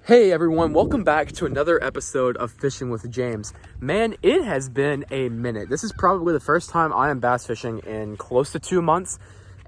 Hey everyone, welcome back to another episode of Fishing with James. Man, it has been a minute. This is probably the first time I am bass fishing in close to 2 months.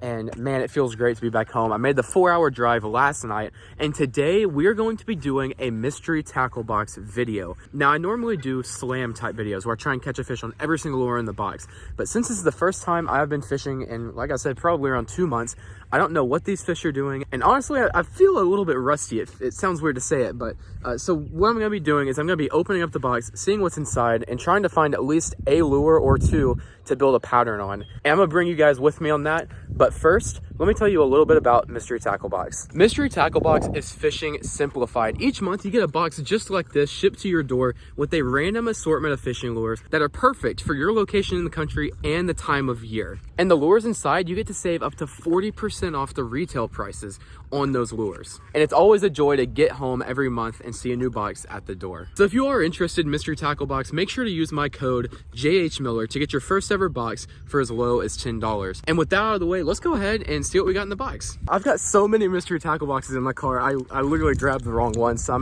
And man, it feels great to be back home. I made the 4-hour drive last night, and today we are going to be doing a mystery tackle box video. Now, I normally do slam type videos where I try and catch a fish on every single lure in the box. But since this is the first time I've been fishing in, like I said, probably around 2 months, I don't know what these fish are doing. And honestly, I feel a little bit rusty. It sounds weird to say it, but so what I'm gonna be doing is I'm gonna be opening up the box, seeing what's inside, and trying to find at least a lure or two to build a pattern on. And I'm gonna bring you guys with me on that. But first, let me tell you a little bit about Mystery Tackle Box. Mystery Tackle Box is fishing simplified. Each month you get a box just like this shipped to your door with a random assortment of fishing lures that are perfect for your location in the country and the time of year. And the lures inside, you get to save up to 40% off the retail prices on those lures. And it's always a joy to get home every month and see a new box at the door. So if you are interested in Mystery Tackle Box, make sure to use my code JHMiller to get your first ever box for as low as $10. And with that out of the way, let's go ahead and see what we got in the box. I've got so many mystery tackle boxes in my car. I literally grabbed the wrong one, so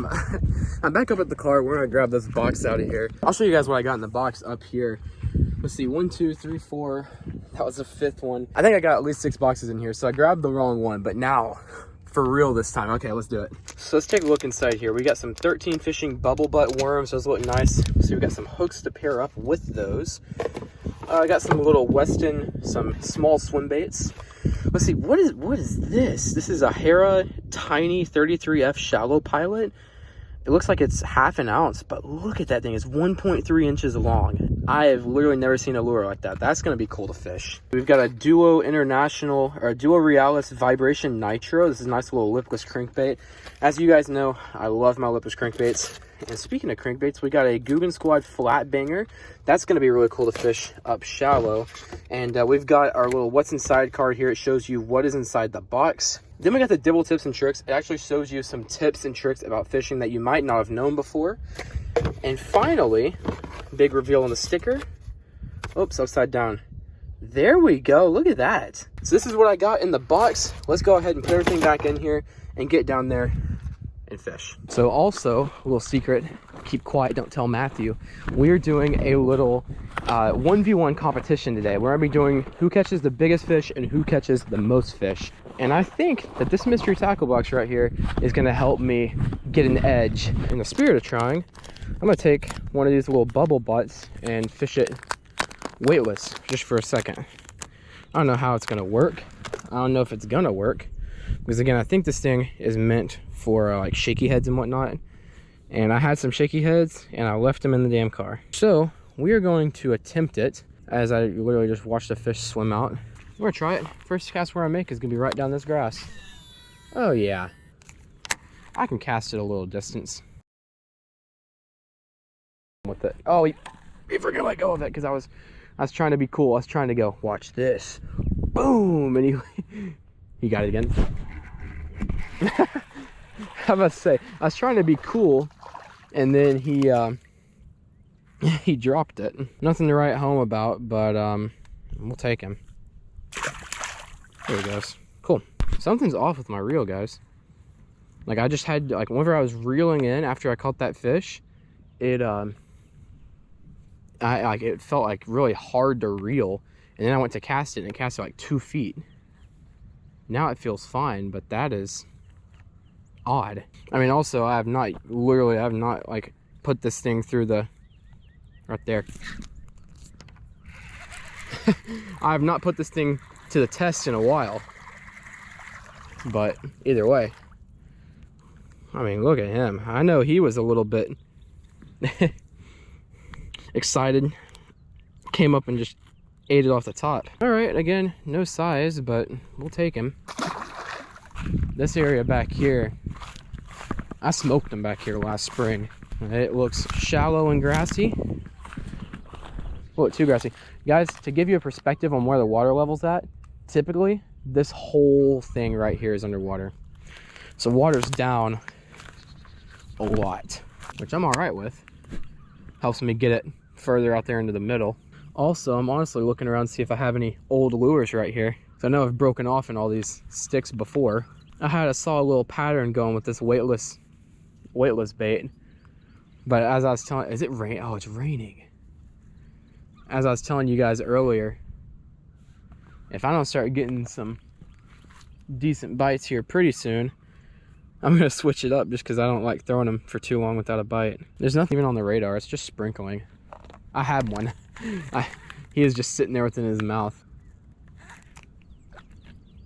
I'm back up at the car. We're gonna grab this box out of here. I'll show you guys what I got in the box up here. Let's see, 1, 2, 3, 4. That was the 5th one. I think I got at least 6 boxes in here, so I grabbed the wrong one, but now for real this time. Okay, let's do it. So let's take a look inside here. We got some 13 fishing bubble butt worms. Those look nice. So we got some hooks to pair up with those. I got some little Weston, some small swim baits. Let's see, what is this? This is a Hera Tiny 33F Shallow Pilot. It looks like it's half an ounce, but look at that thing. It's 1.3 inches long. I have literally never seen a lure like that. That's gonna be cool to fish. We've got a Duo International, or a Duo Realis Vibration Nitro. This is a nice little lipless crankbait. As you guys know, I love my lipless crankbaits. And speaking of crankbaits, we got a Guggen Squad flat banger. That's going to be really cool to fish up shallow. And we've got our little what's inside card here. It shows you what is inside the box. Then we got the Dibble Tips and Tricks. It actually shows you some tips and tricks about fishing that you might not have known before. And finally, big reveal on the sticker. Oops, upside down. There we go. Look at that. So this is what I got in the box. Let's go ahead and put everything back in here and get down there and fish. So also, a little secret, keep quiet, don't tell Matthew. We're doing a little 1v1 competition today. We're gonna be doing who catches the biggest fish and who catches the most fish. And I think that this mystery tackle box right here is gonna help me get an edge. In the spirit of trying, I'm gonna take one of these little bubble butts and fish it weightless just for a second. I don't know how it's gonna work. I don't know if it's gonna work. Because again, I think this thing is meant for like shaky heads and whatnot. And I had some shaky heads and I left them in the damn car. So we are going to attempt it as I literally just watched the fish swim out. We're gonna try it. First cast where I make is gonna be right down this grass. Oh yeah. I can cast it a little distance. With it. Oh, he forgot to let go of it because I was trying to be cool. I was trying to go, watch this. Boom! And he got it again. I was about to say, I was trying to be cool, and then he dropped it. Nothing to write home about, but we'll take him. There he goes. Cool. Something's off with my reel, guys. Like I just had, like whenever I was reeling in after I caught that fish, it it felt like really hard to reel, and then I went to cast it and it cast it like 2 feet. Now it feels fine, but that is odd. I mean, also I have not like put this thing through the right there. I have not put this thing to the test in a while, but either way, I mean, look at him. I know he was a little bit excited, came up and just ate it off the top. All right, again, no size, but we'll take him. This area back here, I smoked him back here last spring. It looks shallow and grassy. Oh, too grassy. Guys, to give you a perspective on where the water level's at, typically this whole thing right here is underwater. So water's down a lot, which I'm all right with. Helps me get it further out there into the middle. Also, I'm honestly looking around to see if I have any old lures right here. So I know I've broken off in all these sticks before. I saw a little pattern going with this weightless weightless bait. But as I was telling, is it rain? Oh, it's raining. As I was telling you guys earlier, if I don't start getting some decent bites here pretty soon, I'm gonna switch it up just because I don't like throwing them for too long without a bite. There's nothing even on the radar, it's just sprinkling. I had one. He is just sitting there within his mouth.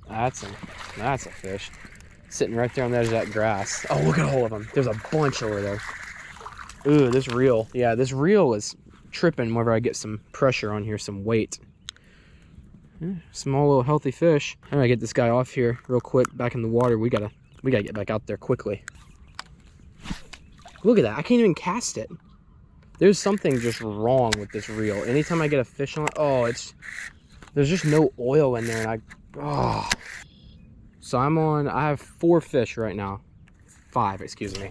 That's a fish. Sitting right there on the edge of that grass. Oh, look at all of them. There's a bunch over there. Ooh, this reel. Yeah, this reel is tripping whenever I get some pressure on here, some weight. Yeah, small little healthy fish. I'm gonna get this guy off here real quick, back in the water. We gotta get back out there quickly. Look at that, I can't even cast it. There's something just wrong with this reel. Anytime I get a fish on it, oh, there's just no oil in there, and so I have 4 fish right now. 5, excuse me.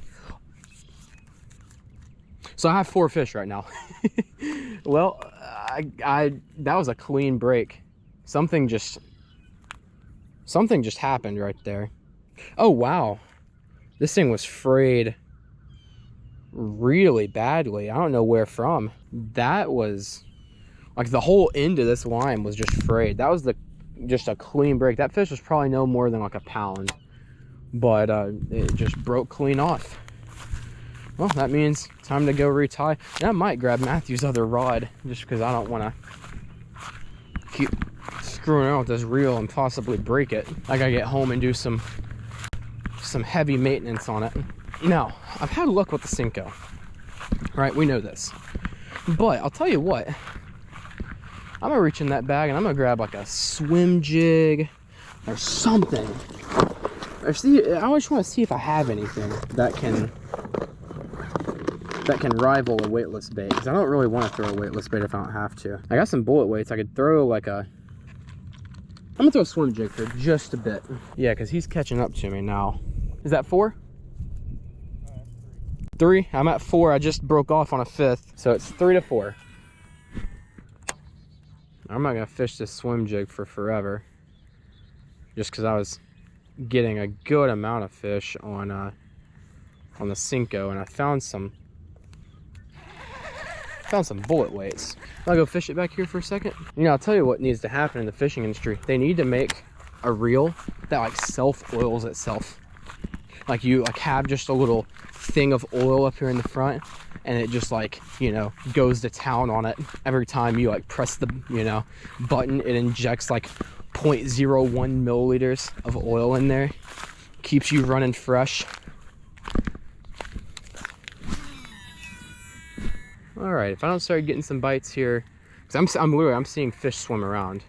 So I have 4 fish right now. Well, that was a clean break. Something just happened right there. Oh, wow. This thing was frayed really badly. I don't know where from. That was like the whole end of this line was just frayed. That was just a clean break. That fish was probably no more than like a pound, but it just broke clean off. Well, that means time to go retie. And I might grab Matthew's other rod just because I don't want to keep screwing around with this reel and possibly break it. I gotta get home and do some heavy maintenance on it. Now, I've had luck with the Senko, right? We know this. But I'll tell you what, I'm gonna reach in that bag and I'm gonna grab like a swim jig or something. Or see, I just want to see if I have anything that can rival a weightless bait, because I don't really want to throw a weightless bait if I don't have to. I got some bullet weights. I could throw like I'm gonna throw a swim jig for just a bit. Yeah, because he's catching up to me now. Is that 4? 3? I'm at 4. I just broke off on a 5th, so it's 3 to 4. I'm not gonna fish this swim jig for forever, just because I was getting a good amount of fish on the Senko, and I found some bullet weights. I'll go fish it back here for a second. You know, I'll tell you what needs to happen in the fishing industry. They need to make a reel that like self-oils itself. Like you have just a little thing of oil up here in the front, and it just like, you know, goes to town on it. Every time you like press the, you know, button, it injects like 0.01 milliliters of oil in there. Keeps you running fresh. All right, if I don't start getting some bites here, because I'm seeing fish swim around.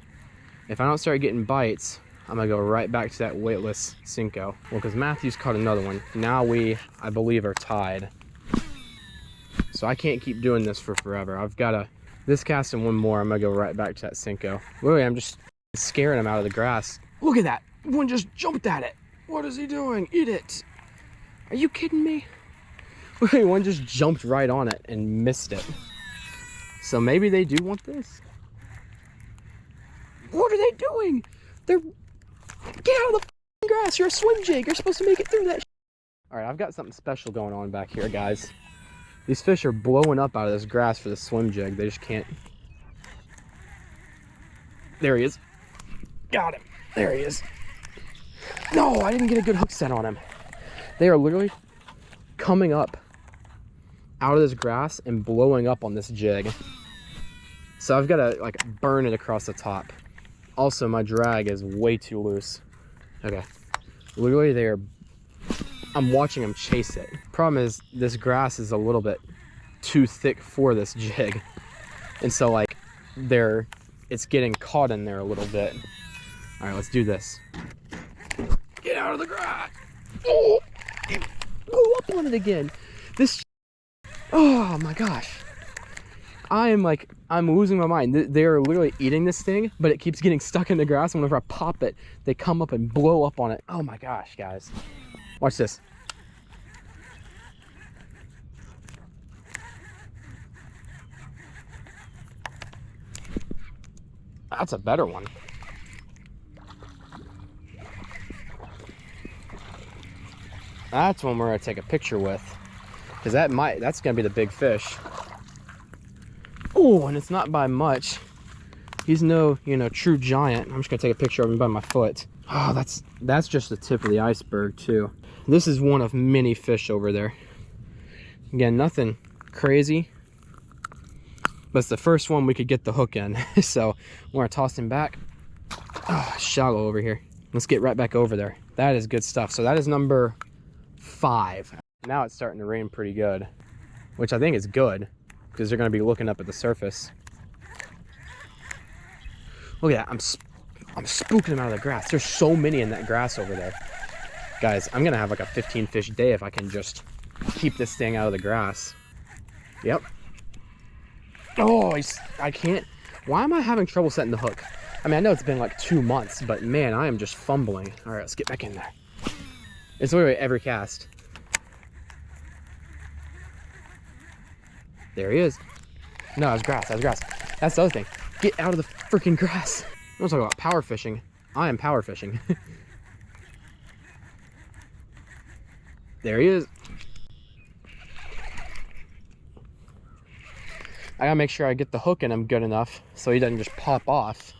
If I don't start getting bites, I'm gonna go right back to that weightless Senko. Well, because Matthew's caught another one. Now I believe, are tied. So I can't keep doing this for forever. I've got this cast and one more, I'm gonna go right back to that Senko. Literally, I'm just scaring him out of the grass. Look at that, one just jumped at it. What is he doing? Eat it. Are you kidding me? One just jumped right on it and missed it. So maybe they do want this. What are they doing? Get out of the grass. You're a swim jig. You're supposed to make it through that. All right, I've got something special going on back here, guys. These fish are blowing up out of this grass for the swim jig. They just can't. There he is. Got him. There he is. No, I didn't get a good hook set on him. They are literally coming up out of this grass and blowing up on this jig. So I've got to like burn it across the top. Also, my drag is way too loose. Okay, literally I'm watching them chase it. Problem is, this grass is a little bit too thick for this jig, and so like it's getting caught in there a little bit. All right, let's do this. Get out of the grass. Oh, it blew up on it again. Oh my gosh. I'm losing my mind. They're literally eating this thing, but it keeps getting stuck in the grass. And whenever I pop it, they come up and blow up on it. Oh my gosh, guys. Watch this. That's a better one. That's one we're gonna take a picture with. because that's gonna be the big fish. Oh, and it's not by much. He's no, you know, true giant. I'm just gonna take a picture of him by my foot. Oh, that's just the tip of the iceberg too. This is one of many fish over there. Again, nothing crazy, but it's the first one we could get the hook in. So we're gonna toss him back. Oh, shallow over here. Let's get right back over there. That is good stuff. So that is number 5. Now it's starting to rain pretty good, which I think is good because they're going to be looking up at the surface. Look at that. I'm spooking them out of the grass. There's so many in that grass over there. Guys, I'm going to have like a 15 fish day if I can just keep this thing out of the grass. Yep. Oh, I can't. Why am I having trouble setting the hook? I mean, I know it's been like 2 months, but man, I am just fumbling. All right, let's get back in there. It's literally every cast. There he is. No, that was grass. That was grass. That's the other thing. Get out of the freaking grass. I'm talking about power fishing. I am power fishing. There he is. I gotta make sure I get the hook in him good enough so he doesn't just pop off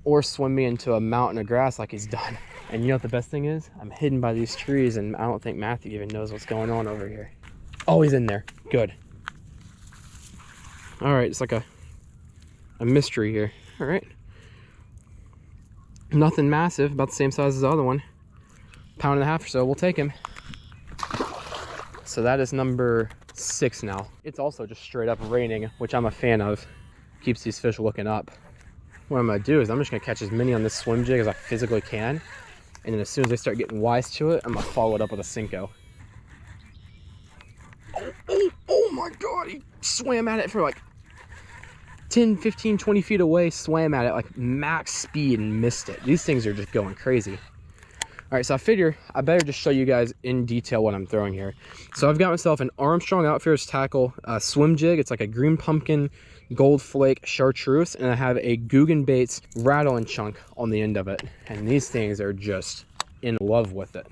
or swim me into a mountain of grass like he's done. And you know what the best thing is? I'm hidden by these trees and I don't think Matthew even knows what's going on over here. Oh, he's in there. Good. All right, it's like a mystery here. All right. Nothing massive, about the same size as the other one. 1.5 pounds or so, we'll take him. So that is number 6 now. It's also just straight up raining, which I'm a fan of. Keeps these fish looking up. What I'm gonna do is I'm just gonna catch as many on this swim jig as I physically can. And then as soon as they start getting wise to it, I'm gonna follow it up with a Cinco. Oh my God, he swam at it for like 10, 15, 20 feet away, swam at it like max speed and missed it. These things are just going crazy. All right, so I figure I better just show you guys in detail what I'm throwing here. So I've got myself an Armstrong Outfitters tackle swim jig. It's like a green pumpkin gold flake chartreuse, and I have a Guggenbaits rattle and chunk on the end of it. And these things are just in love with it.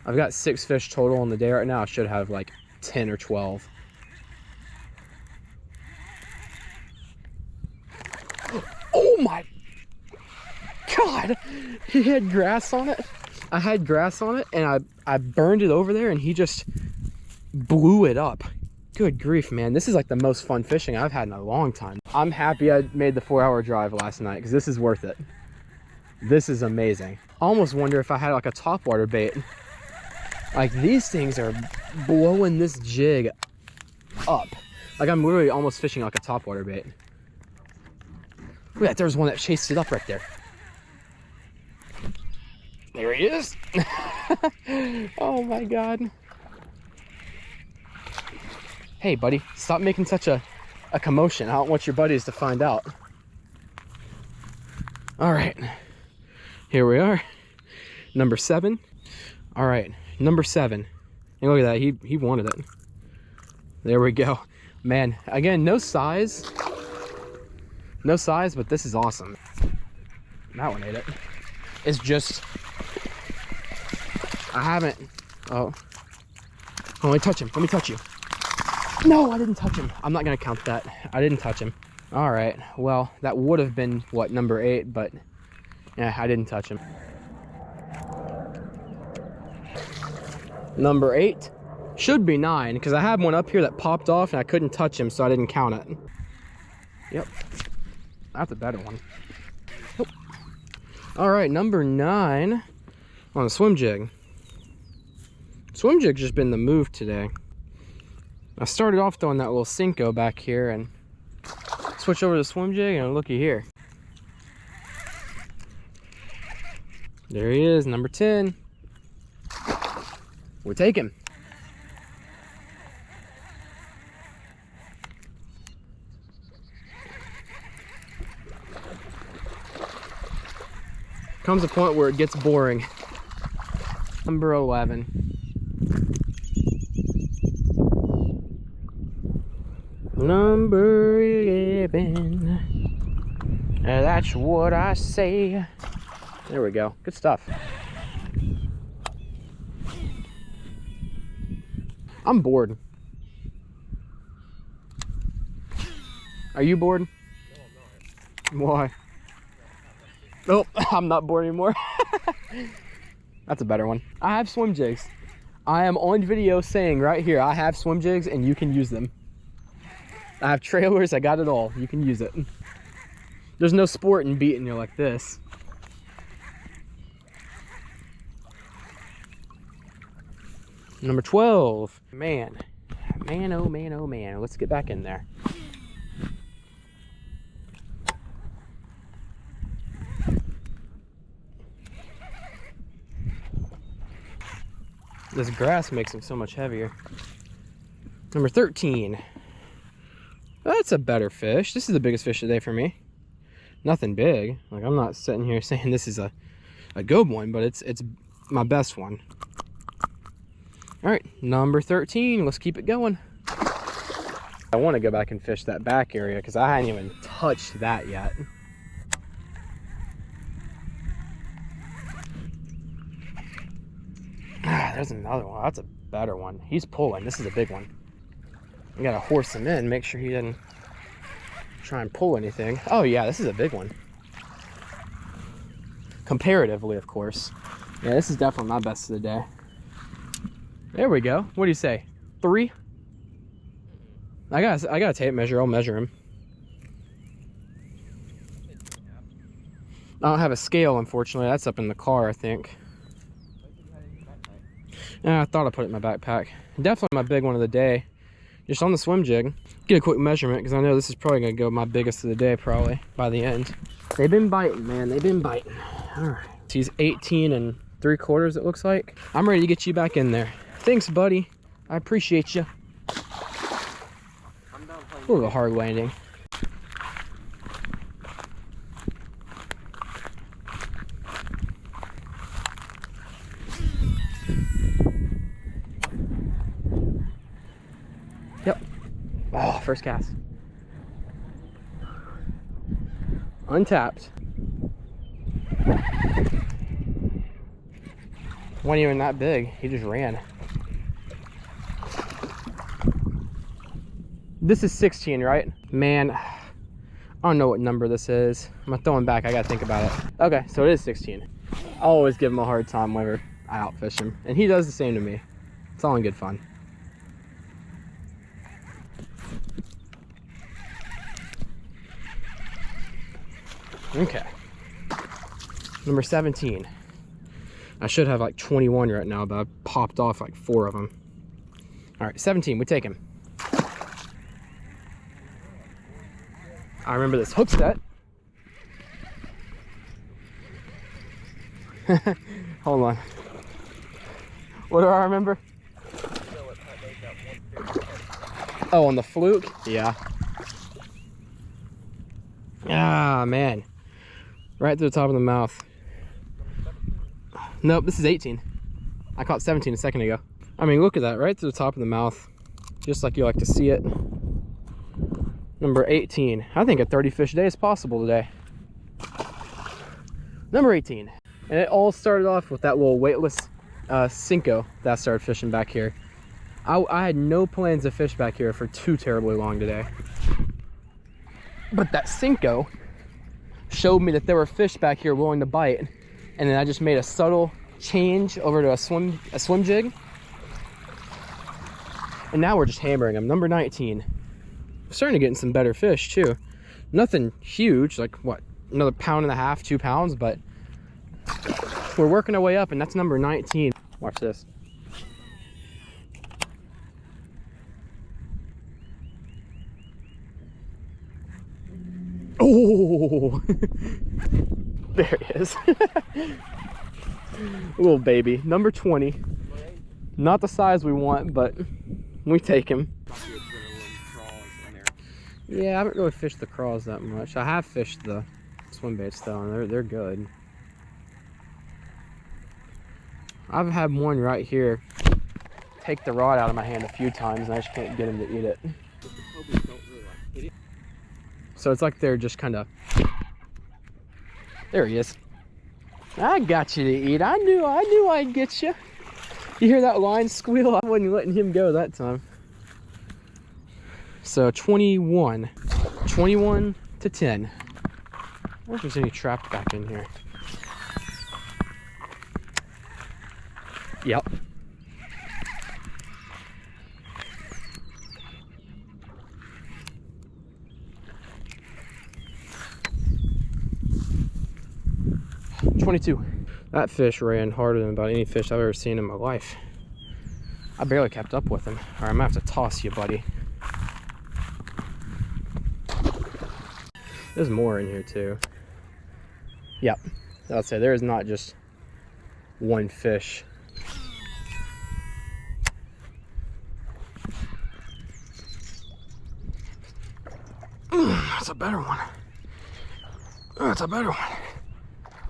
I've got 6 fish total on the day right now. I should have like 10 or 12. Oh my God, he had grass on it. I had grass on it and I burned it over there and he just blew it up. Good grief, man. This is like the most fun fishing I've had in a long time. I'm happy I made the 4-hour drive last night because this is worth it. This is amazing. I almost wonder if I had like a topwater bait. Like these things are blowing this jig up. Like I'm literally almost fishing like a topwater bait. Look at that, there's one that chased it up right there. There he is. Oh my God. Hey buddy, stop making such a commotion. I don't want your buddies to find out. All right, here we are. Number 7. All right, number 7. And look at that, he wanted it. There we go. Man, again, no size. No size, but this is awesome. That one ate it. It's just, I haven't, oh, let me touch him, let me touch you. No, I didn't touch him. I'm not gonna count that. I didn't touch him. All right, well, that would have been, what, number 8, but yeah, I didn't touch him. Number 8 should be 9, because I had one up here that popped off and I couldn't touch him, so I didn't count it. Yep, that's a better one. Nope. All right, number 9 on a swim jig. Swim jig's just been the move today. I started off throwing that little Cinco back here and switch over to the swim jig and looky here. There he is, number 10. We'll take him. Comes a point where it gets boring. Number 11. Number 11. That's what I say. There we go. Good stuff. I'm bored. Are you bored? No, I'm not. Why? Nope, I'm not bored anymore. That's a better one. I have swim jigs. I am on video saying right here, I have swim jigs and you can use them. I have trailers, I got it all. You can use it. There's no sport in beating you like this. Number 12. Man, oh man, oh man. Let's get back in there. This grass makes them so much heavier. Number 13. That's a better fish. This is the biggest fish today for me. Nothing big. Like, I'm not sitting here saying this is a good one, but it's my best one. All right, number 13. Let's keep it going. I want to go back and fish that back area because I hadn't even touched that yet. There's another one. That's a better one. He's pulling. This is a big one. You gotta horse him in, make sure he doesn't try and pull anything. Oh yeah, this is a big one. Comparatively, of course. Yeah, this is definitely my best of the day. There we go. What do you say? 3? I got a tape measure. I'll measure him. I don't have a scale, unfortunately. That's up in the car, I think. Yeah, I thought I put it in my backpack. Definitely my big one of the day. Just on the swim jig. Get a quick measurement because I know this is probably going to go my biggest of the day probably by the end. They've been biting, man. They've been biting. All right. He's 18 3/4, it looks like. I'm ready to get you back in there. Thanks, buddy. I appreciate you. A little hard landing. Yep. Oh, first cast. Untapped. Wasn't even that big. He just ran. This is 16, right? Man, I don't know what number this is. I'm gonna throw him back. I gotta think about it. Okay, so it is 16. I always give him a hard time whenever I outfish him, and he does the same to me. It's all in good fun. Okay. Number 17. I should have like 21 right now, but I popped off like 4 of them. All right, 17, we take him. I remember this hook set. Hold on. What do I remember? Oh, on the fluke? Yeah. Ah, man. Right through the top of the mouth. Nope, this is 18. I caught 17 a second ago. I mean, look at that, right through the top of the mouth. Just like you like to see it. Number 18. I think a 30 fish day is possible today. Number 18. And it all started off with that little weightless Cinco that I started fishing back here. I had no plans to fish back here for too terribly long today. But that Cinco showed me that there were fish back here willing to bite. And then I just made a subtle change over to a swim jig. And now we're just hammering them. Number 19. I'm starting to get in some better fish too. Nothing huge, like what, another 1.5 pounds, 2 pounds, but we're working our way up, and that's number 19. Watch this. Oh, there he is. Little baby, number 20. Not the size we want, but we take him. Yeah, I haven't really fished the craws that much. I have fished the swim baits though, and they're good. I've had one right here take the rod out of my hand a few times, and I just can't get him to eat it. So it's like they're just kind of... There he is. I got you to eat. I knew I'd get you. You hear that line squeal? I wasn't letting him go that time. So 21 to 10. I wonder if there's any trapped back in here. Yep. $22. That fish ran harder than about any fish I've ever seen in my life. I barely kept up with him. All right, I'm gonna have to toss you, buddy. There's more in here too. Yep, I'll say there is not just one fish. That's a better one. That's a better one.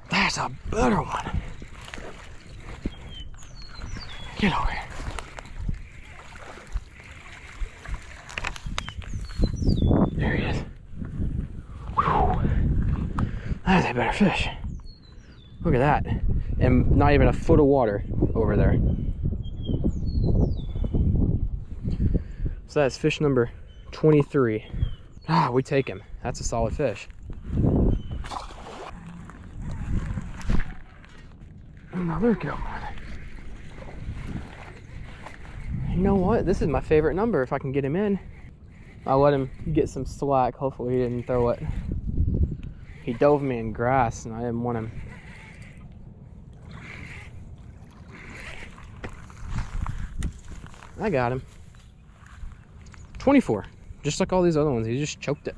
That's a better one. Get over here. There he is. Whew. That is a better fish. Look at that. And not even a foot of water over there. So that's fish number 23. Ah, we take him. That's a solid fish. Another good one. You know what? This is my favorite number if I can get him in. I'll let him get some slack. Hopefully he didn't throw it. He dove me in grass and I didn't want him. I got him. 24. Just like all these other ones. He just choked it.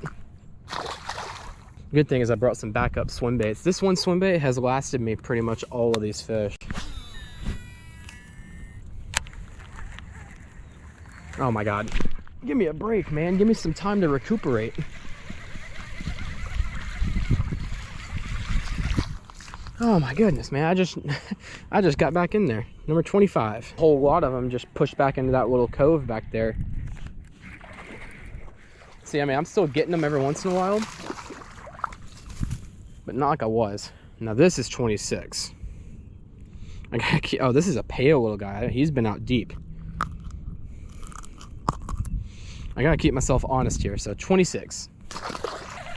Good thing is I brought some backup swim baits. This one swim bait has lasted me pretty much all of these fish. Oh my God. Give me a break, man. Give me some time to recuperate. Oh my goodness, man. I just got back in there. Number 25. A whole lot of them just pushed back into that little cove back there. See, I mean, I'm still getting them every once in a while, but not like I was. Now this is 26. I gotta keep, oh, this is a pale little guy. He's been out deep. I gotta keep myself honest here. So 26.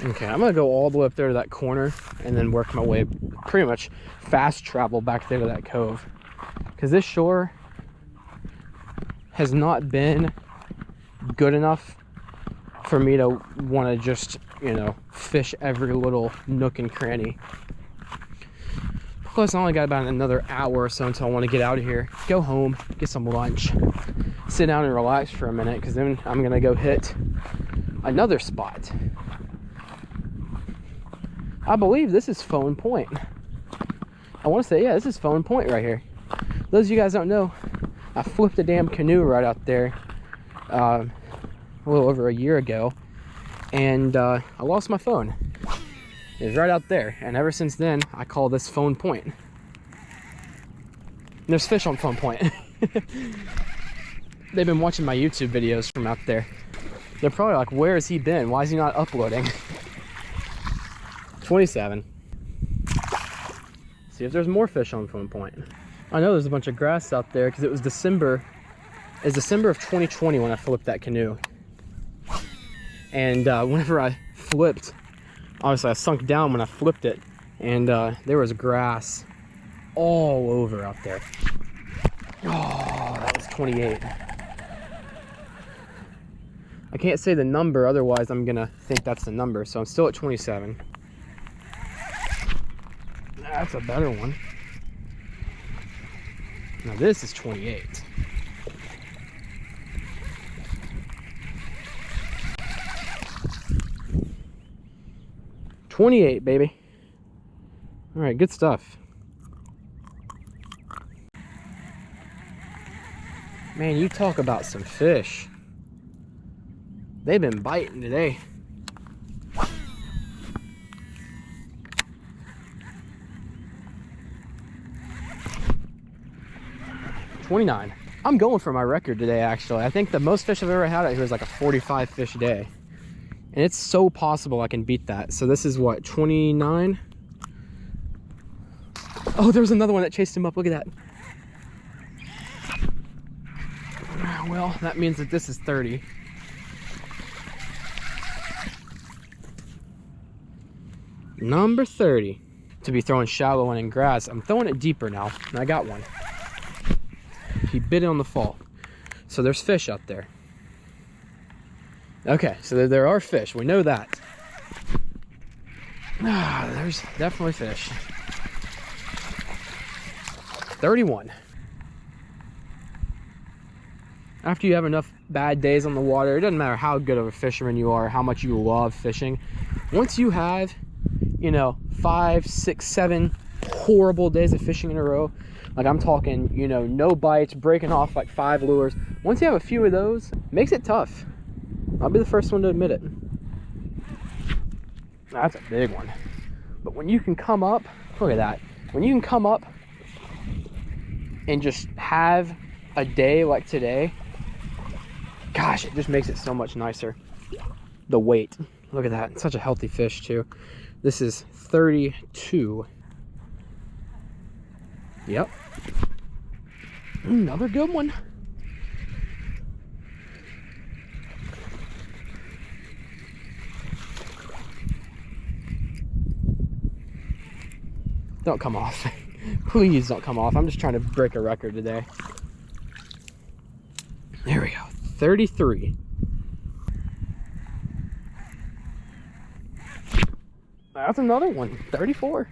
Okay, I'm gonna go all the way up there to that corner and then work my way, pretty much fast travel back there to that cove. Because this shore has not been good enough for me to want to just, you know, fish every little nook and cranny. Plus, I only got about another hour or so until I want to get out of here, go home, get some lunch, sit down and relax for a minute, because then I'm going to go hit another spot. I believe this is Phone Point. I want to say, yeah, this is Phone Point right here. Those of you guys don't know, I flipped a damn canoe right out there a little over a year ago, and I lost my phone. It was right out there, and ever since then I call this Phone Point. And there's fish on Phone Point. They've been watching my YouTube videos from out there. They're probably like, where has he been? Why is he not uploading? 27. See if there's more fish on Phone Point. I know there's a bunch of grass out there because it was December. It's December of 2020 when I flipped that canoe. And whenever I flipped, obviously I sunk down when I flipped it, and there was grass all over out there. Oh, that was 28. I can't say the number, otherwise I'm gonna think that's the number, so I'm still at 27. That's a better one. Now this is 28. $28, baby. All right, good stuff. Man, you talk about some fish. They've been biting today. $29. I'm going for my record today, actually. I think the most fish I've ever had out here is like a 45 fish day. And it's so possible I can beat that. So this is what, 29? Oh, there was another one that chased him up. Look at that. Well, that means that this is 30. Number 30. To be throwing shallow and in grass, I'm throwing it deeper now, and I got one. He bit it on the fall. So there's fish out there. Okay, so there are fish. We know that. Ah, there's definitely fish. 31. After you have enough bad days on the water, it doesn't matter how good of a fisherman you are, how much you love fishing. Once you have, you know, 5, 6, 7 horrible days of fishing in a row, like I'm talking, you know, no bites, breaking off like 5 lures. Once you have a few of those, it makes it tough. I'll be the first one to admit it. That's a big one. But when you can come up, look at that. When you can come up and just have a day like today, gosh, it just makes it so much nicer. The weight, look at that. It's such a healthy fish too. This is 32. Yep. Another good one. Don't come off. Please don't come off. I'm just trying to break a record today. There we go. 33. That's another one. 34.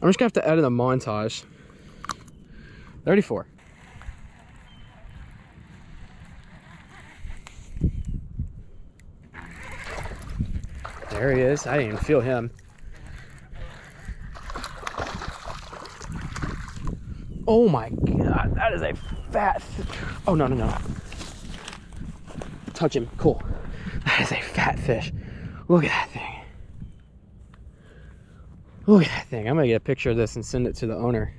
I'm just gonna have to edit a montage. 34. There he is. I didn't even feel him. Oh my God, that is a fat. Oh, no, no, no. Touch him. Cool. That is a fat fish. Look at that thing. Look at that thing. I'm gonna get a picture of this and send it to the owner.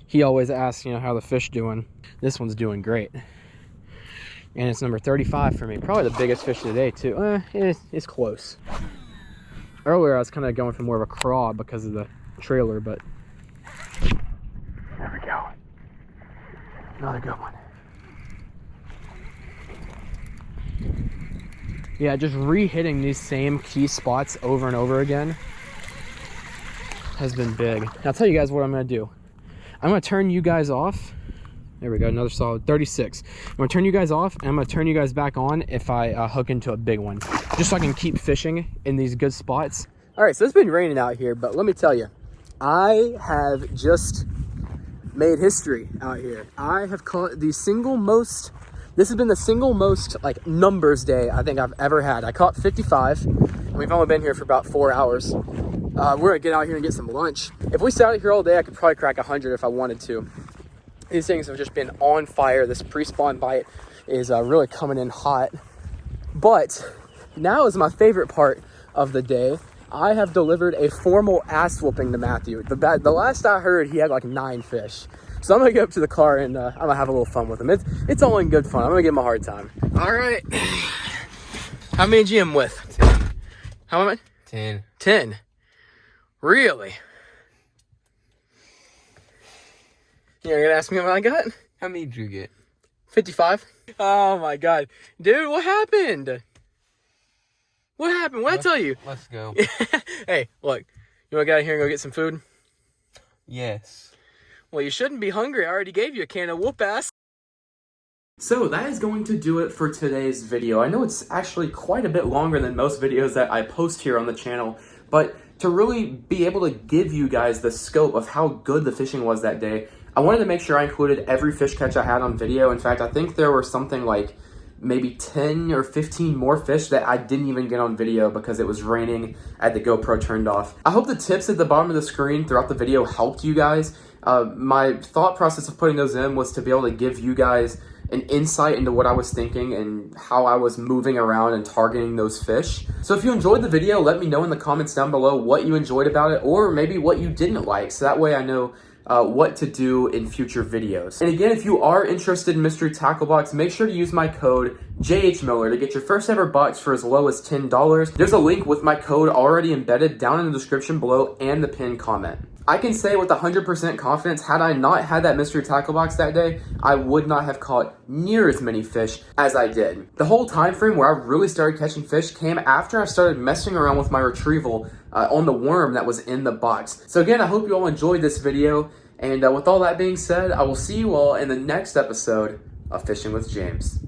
He always asks, you know, how the fish doing. This one's doing great. And it's number 35 for me. Probably the biggest fish of the day too. It's close. Earlier I was kind of going for more of a craw because of the trailer, but there we go. Another good one. Yeah, just re-hitting these same key spots over and over again has been big. Now, I'll tell you guys what I'm going to do. I'm going to turn you guys off. There we go, another solid 36. I'm going to turn you guys off, and I'm going to turn you guys back on if I hook into a big one, just so I can keep fishing in these good spots. All right, so it's been raining out here, but let me tell you, I have just made history out here. I have caught the single most, this has been the single most like numbers day I think I've ever had. I caught 55, and we've only been here for about 4 hours. We're gonna get out here and get some lunch. If we sat out here all day, I could probably crack 100 if I wanted to. These things have just been on fire. This pre-spawn bite is really coming in hot. But now is my favorite part of the day. I have delivered a formal ass whooping to Matthew. The last I heard, he had like 9 fish. So I'm gonna go up to the car and I'm gonna have a little fun with him. It's all in good fun. I'm gonna give him a hard time. All right. How many did you him with? 10. How many? 10. 10. Really? You're gonna ask me what I got? How many did you get? 55. Oh my God. Dude, what happened? What happened? What'd I tell you? Let's go. Hey, look. You wanna get out of here and go get some food? Yes. Well, you shouldn't be hungry. I already gave you a can of whoop ass. So that is going to do it for today's video. I know it's actually quite a bit longer than most videos that I post here on the channel, but to really be able to give you guys the scope of how good the fishing was that day, I wanted to make sure I included every fish catch I had on video. In fact, I think there were something like maybe 10 or 15 more fish that I didn't even get on video because it was raining and the GoPro turned off. I hope the tips at the bottom of the screen throughout the video helped you guys. My thought process of putting those in was to be able to give you guys an insight into what I was thinking and how I was moving around and targeting those fish. So if you enjoyed the video, let me know in the comments down below what you enjoyed about it or maybe what you didn't like. So that way I know what to do in future videos. And again, if you are interested in mystery tackle box, make sure to use my code JHMiller to get your first ever box for as low as $10. There's a link with my code already embedded down in the description below and the pinned comment. I can say with 100% confidence, had I not had that mystery tackle box that day, I would not have caught near as many fish as I did. The whole time frame where I really started catching fish came after I started messing around with my retrieval on the worm that was in the box. So again, I hope you all enjoyed this video. And with all that being said, I will see you all in the next episode of Fishing with James.